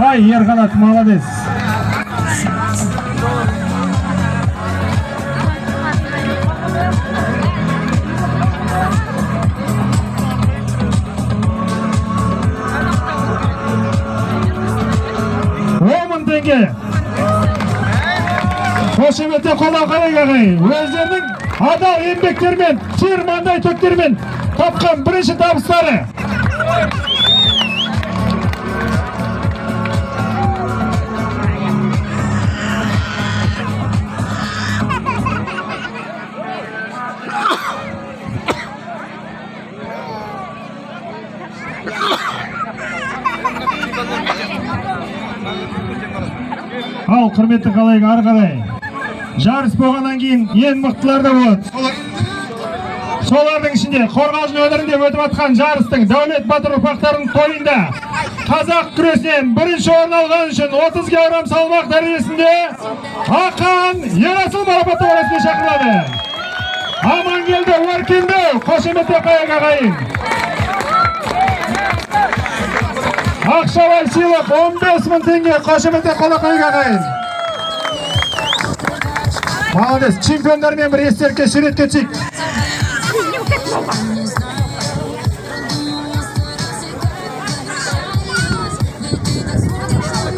Ай, Ерқанат, молодец. Теңге. Қошеметте қолдау қалай ағайын. Өздерінің адал еңбектермен, тер маңдай төктермен тапқан бірінші табыстары. Ал, құрметті қалайық, ары қарай. Жарыс болғаннан кейін ең мықтылар да болады. Солардың ішінде Қорғалжын өңірінде өтіп атқан жарыстың Дәулет Батыр ұрпақтарының тойында қазақ күресінен бірінші орын алған үшін 30 кг салмақ дәрежесінде Ақан Ерасыл марапаттау рәсіміне шақырылады. Амангелді Өркендеу, қошеметте қайық ағайын. Ақшалай сыйлық 15.000 теңге, қошеметте қолдау қайық ағайын. Молодец, чемпиондармен бір естелікке суретке түсейік.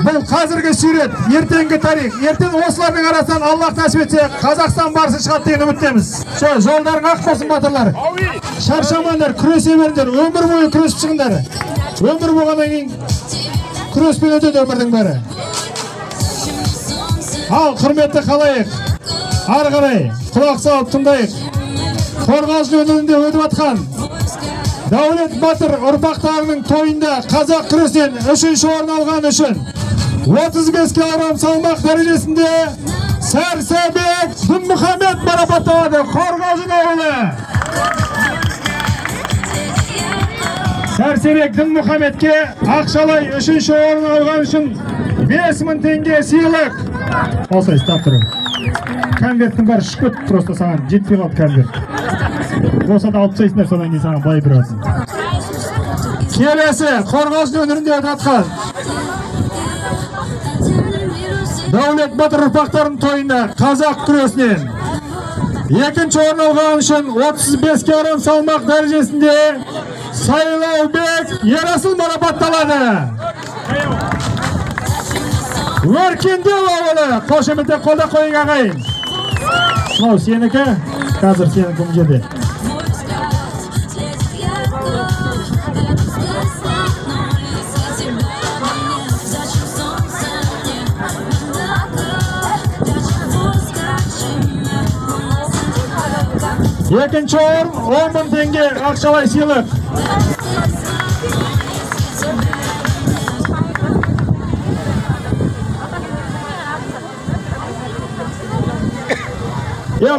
Бұл қазіргі сурет, ертеңгі тарих. Ертең осылардың арасынан Аллах нәсіп етсе, Қазақстан барысы шығады деген үміттеміз. Жолдарың ақ болсын батырлар. Шаршамаңдар, күресе беріңдер, өмір бойы күресіп шығыңдар. Өмір болғаннан кейін күреспен өтеді өмірдің бәрі. Ал, құрметті қалайық. Ары қарай, құлақ салып тыңдайық. Қорғалжын өңірінде өтіп атқан Дәулет Батыр ұрпақтарының тойында қазақ күресінен 3-ші орын алған үшін 35 кг салмақ дәрежесінде Сәрсебек Дінмұхамед марапатталады. Қорғалжын ауылы. Сәрсебек Дінмұхамедке ақшалай 3-ші орын алған үшін 5.000 теңге сыйлық. Осылай, стап тұрың. Конверттің бәрі шықпет, просто саған жетпей қалды конверт. Болса да алып тастайсыңдар, содан кейін саған былай бір алсын. Келесі, Қорғалжын өңірінде өтіп атқан Дәулет Батыр ұрпақтарының тойында қазақ күресінен 2-ші орын алған үшін 35 кг салмақ дәрежесінде Сайлаубек Ерасыл марапатталады. Өркендеу ауылы, қошеметте қолда қойың ағайын. Мынау сенікі, қазір сенің бұл жерде. Екінші орын 10.000 теңге ақшалай сыйлық.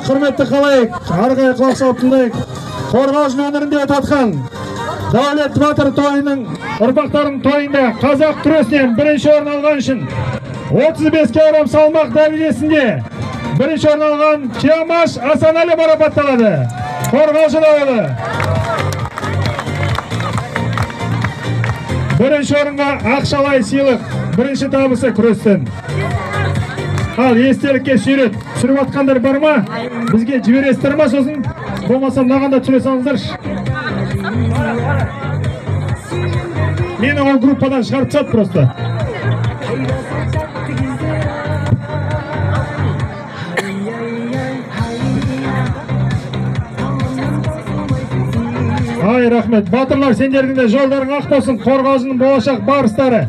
Құрметті қалайық, арғай құлақ салып тыңдайық. Қорғалжын өңірінде өтіп атқан Дәулет Батыр тойының ұрпақтарының тойында қазақ күресінен 1-ші орын алған үшін 35 кг салмақ дәрежесінде 1-ші орын алған Киямаш Асанәлі марапатталады. Қорғалжын ауылы. 1-ші орынға ақшалай сыйлық, 1-ші табысы күрестен. Ал, естелікке сурет түсіріп атқандар бар ма? Бізге жібересіздер ма сосын? Болмаса мынаған да түсіре салыңыздаршы. Мені ол группадан шығарып тастады просто. Ай, рахмет. Батырлар, сендердің де жолдарың ақ болсын. Қорғалжынның болашақ барыстары.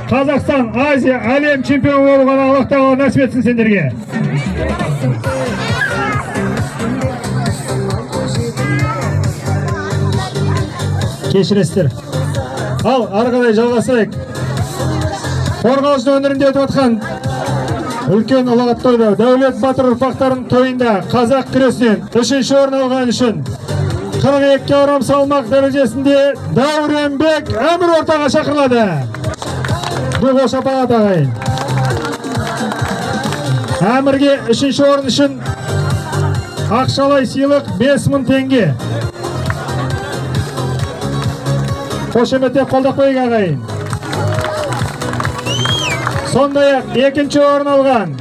Қазақстан, Азия, әлем чемпионы болған Аллах Тағала нәсіп етсін сендерге. Кешіресіздер. Ал, ары қарай жалғасайық. Қорғалжын өңірінде өтіп атқан үлкен ұлағат тойда Дәулет Батыр ұрпақтарының тойында қазақ күресінен 3-ші орын алған үшін 42 кг салмақ дәрежесінде Дәуренбек Әмір ортаға шақырылады. Бұл шапағат ағайын. Әмірге 3-ші орын үшін ақшалай сыйлық 5.000 теңге. Қошеметте қолдап қойық ағайын. Sonday-ақ екінші орын алған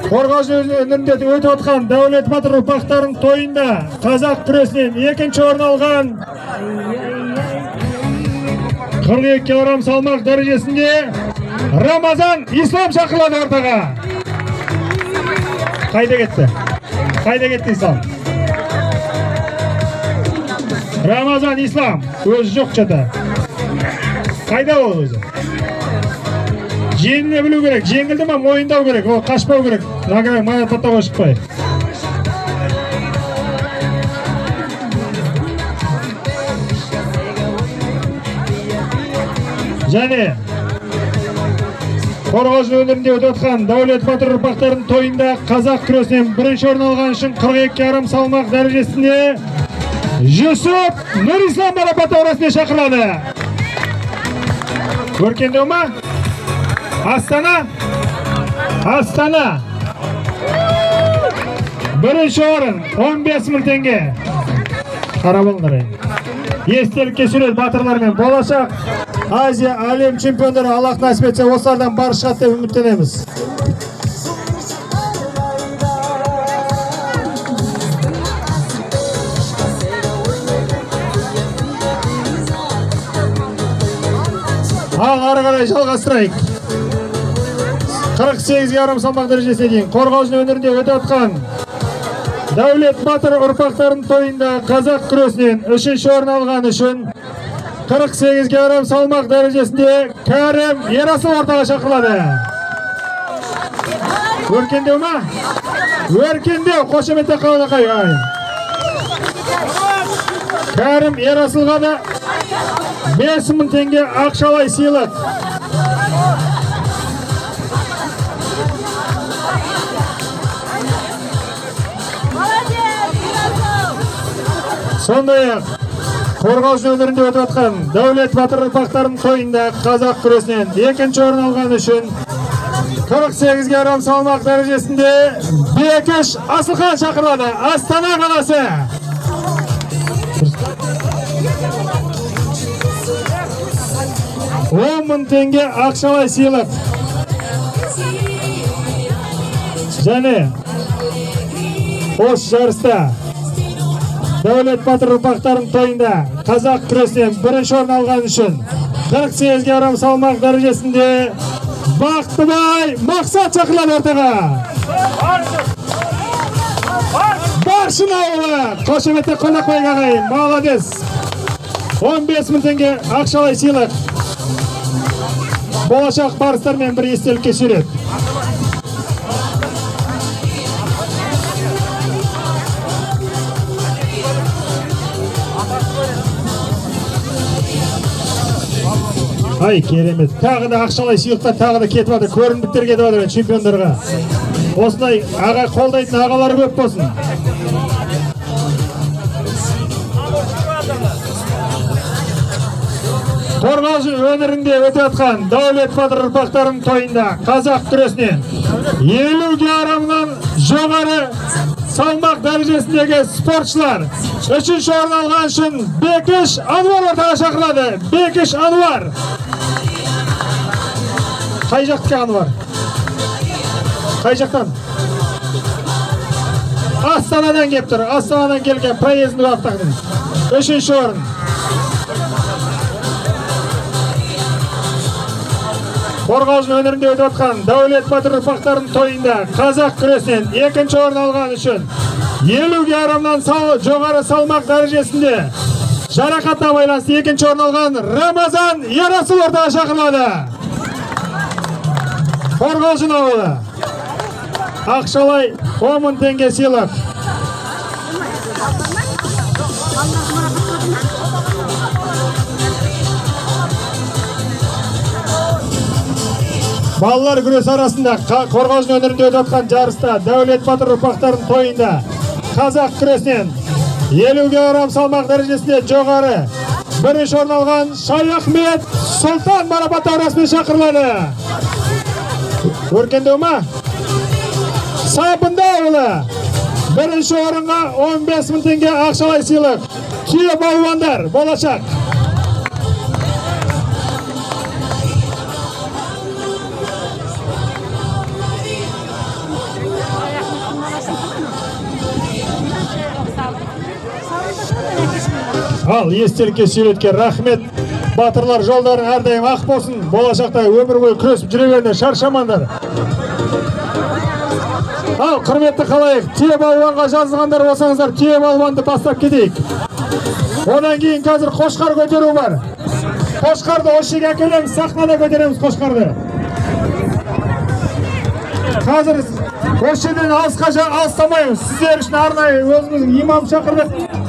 Қорғалжын өңірінде өтіп отқан Дәулет Батыр ұрпақтарының тойында қазақ күресінен екінші орын алған 42 кг салмақ дәрежесінде Рамазан Ислам шақырылады ортаға. Қайда кетті? Қайда кетті Ислам? Рамазан Ислам өзі жоқ жата. Қайда ол өзі? Жеңіле білу керек, жеңілді ма мойындау керек, ол қашпау керек. Награй марапаттауға шықпай. Және Қорғалжын өңірінде өтіп отқан Дәулет Батыр ұрпақтарының тойында қазақ күресінен бірінші орын алған үшін 42 кг салмақ дәрежесінде Жүсіп Нұрислам марапаттау рәсіміне шақырылады. Өркендеу ма? Астана. Бірінші орын 15 000 теңге. Қарап олыңдар. Естелікке сурет батырлармен болашақ Азия әлем чемпиондары Аллах насіп етсе осылардан бар шығады деп үміттенеміз. Ары қарай жалғастырайық. 48 кг салмақ дәрежесіне дейін Қорғалжын өңірінде өтіп отқан Дәулет Батыр ұрпақтарының тойында қазақ күресінен үшінші орын алған үшін 48 кг салмақ дәрежесінде Кәрім Ерасыл ортаға шақырылады. Өркендеу ма? Өркендеу, қошеметте қалады қай. Кәрім Ерасылға да 5 000 теңге ақшалай сыйлық. Сондай-ақ Қорғалжын өңірінде өтіп отқан Дәулет Батыр ұрпақтарының тойында қазақ күресінен екінші орын алған үшін 48 кг салмақ дәрежесінде Бекіш Асылхан шақырылады. Астана қаласы. $10 000 теңге ақшалай сыйлық. Және осы жарыста Дәулет Батыр ұрпақтарының тойында қазақ күресінен бірінші орын алған үшін 48 кг салмақ дәрежесінде Бақтыбай Мақсат шақырылады ортаға. Баршын ауылы, қошеметте қолдап қойған ағайын, молодец. 15 000 теңге ақшалай сыйлық. Болашақ барыстармен бір естелікке сурет. Ай, керемет. Тағы да ақшалай сыйлықтар тағы да кетіп жатыр. Көрімдіктер кетіп жатыр чемпиондарға. Осындай аға қолдайтын ағалар көп болсын. Қорғалжын өңірінде өтіп жатқан Дәулет Батыр ұрпақтарының тойында қазақ күресінен 50 кг-нан жоғары салмақ дәрежесіндегі спортшылар үшінші орын алған үшін Бекіш Ануар ортаға шақырылады. Бекіш Ануар. Қай жақтікі Ануар? Қай жақтан? Астанадан кеп тұр. Астанадан келген проездный баптағын. Үшінші орын. Қорғалжын өңірінде өтіп отқан Дәулет Батыр ұрпақтарының тойында қазақ күресінен екінші орын алған үшін 50 кг-нан жоғары салмақ дәрежесінде жарақатына байланысты екінші орын алған Рамазан Ерасыл ортаға шақырылады. Қорғалжын ауылы. Ақшалай 10 000 теңге сыйлық. Балалар күрес арасында Қорғалжын өңірінде өтіп жатқан жарыста Дәулет Батыр ұрпақтарының тойында қазақ күресінен 50 кг салмақ дәрежесінде жоғары бірінші орын алған Шайахмет Сұлтан марапаттау рәсіміне шақырылады. Өркендеу ма? Сабында ауылы. Бірінші орынға 15 000 теңге ақшалай сыйлық. Күйе балуандар болашақ. Ал естелікке сүйреткен рахмет. Батырлар жолдарын әрдайым ақ болсын. Болашақта өмір бойы күресіп жүре беріңдер, шаршамаңдар. Ал құрметті қалайық, түйе балуанға жазылғандар болсаңыздар, түйе балуанды бастап кетейік. Одан кейін қазір қошқар көтеру бар. Қошқарды осы жерге әкелеміз, сахнада көтереміз қошқарды. Қазір осы жерден алыстамаймыз. Сіздер үшін арнайы өзіміздің имам шақырдық.